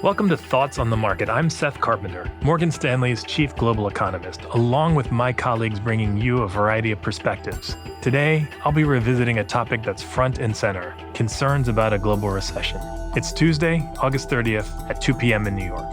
Welcome to Thoughts on the Market. I'm Seth Carpenter, Morgan Stanley's chief global economist, along with my colleagues bringing you a variety of perspectives. Today, I'll be revisiting a topic that's front and center, concerns about a global recession. It's Tuesday, August 30th at 2 p.m. in New York.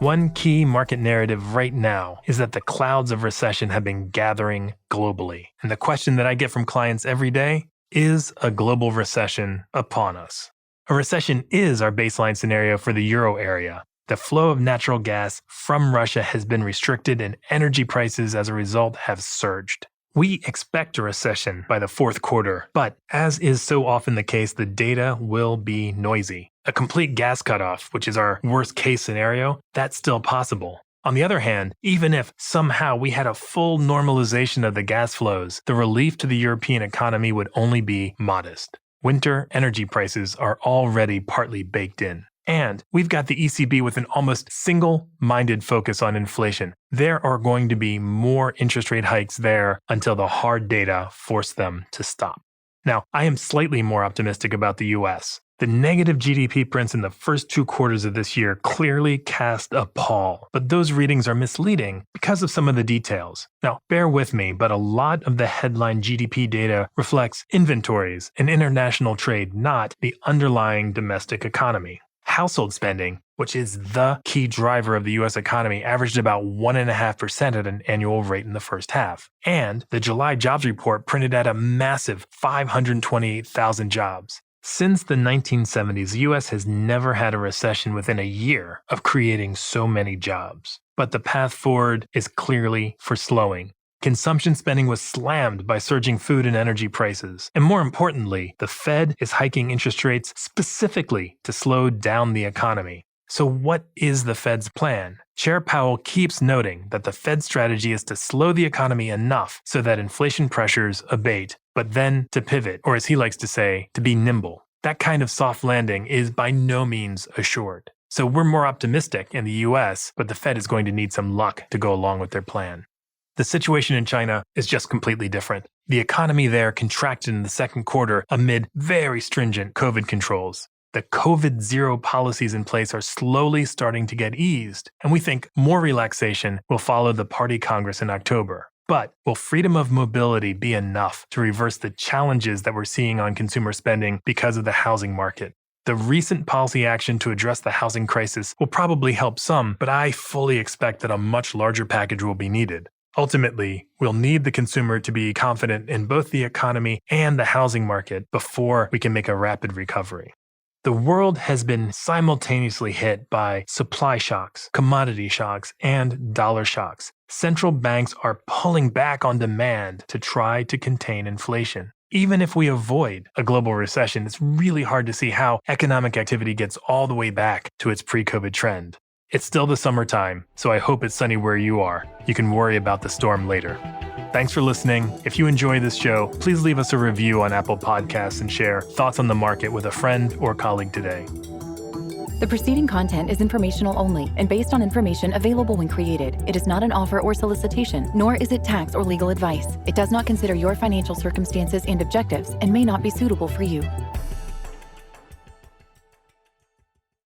One key market narrative right now is that the clouds of recession have been gathering globally. And the question that I get from clients every day is a global recession upon us? A recession is our baseline scenario for the euro area. The flow of natural gas from Russia has been restricted and energy prices as a result have surged. We expect a recession by the fourth quarter, but as is so often the case, the data will be noisy. A complete gas cutoff, which is our worst case scenario, that's still possible. On the other hand, even if somehow we had a full normalization of the gas flows, the relief to the European economy would only be modest. Winter energy prices are already partly baked in. And we've got the ECB with an almost single-minded focus on inflation. There are going to be more interest rate hikes there until the hard data force them to stop. Now, I am slightly more optimistic about the US. The negative GDP prints in the first 2 quarters of this year clearly cast a pall, but those readings are misleading because of some of the details. Now, bear with me, but a lot of the headline GDP data reflects inventories and international trade, not the underlying domestic economy. Household spending, which is the key driver of the US economy, averaged about 1.5% at an annual rate in the first half. And the July jobs report printed at a massive 528,000 jobs. Since the 1970s, the US has never had a recession within a year of creating so many jobs. But the path forward is clearly for slowing. Consumption spending was slammed by surging food and energy prices. And more importantly, the Fed is hiking interest rates specifically to slow down the economy. So what is the Fed's plan? Chair Powell keeps noting that the Fed's strategy is to slow the economy enough so that inflation pressures abate, but then to pivot, or as he likes to say, to be nimble. That kind of soft landing is by no means assured. So we're more optimistic in the US, but the Fed is going to need some luck to go along with their plan. The situation in China is just completely different. The economy there contracted in the second quarter amid very stringent COVID controls. The COVID zero policies in place are slowly starting to get eased, and we think more relaxation will follow the Party Congress in October. But will freedom of mobility be enough to reverse the challenges that we're seeing on consumer spending because of the housing market? The recent policy action to address the housing crisis will probably help some, but I fully expect that a much larger package will be needed. Ultimately, we'll need the consumer to be confident in both the economy and the housing market before we can make a rapid recovery. The world has been simultaneously hit by supply shocks, commodity shocks, and dollar shocks. Central banks are pulling back on demand to try to contain inflation. Even if we avoid a global recession, it's really hard to see how economic activity gets all the way back to its pre-COVID trend. It's still the summertime, so I hope it's sunny where you are. You can worry about the storm later. Thanks for listening. If you enjoy this show, please leave us a review on Apple Podcasts and share thoughts on the market with a friend or colleague today. The preceding content is informational only and based on information available when created. It is not an offer or solicitation, nor is it tax or legal advice. It does not consider your financial circumstances and objectives and may not be suitable for you.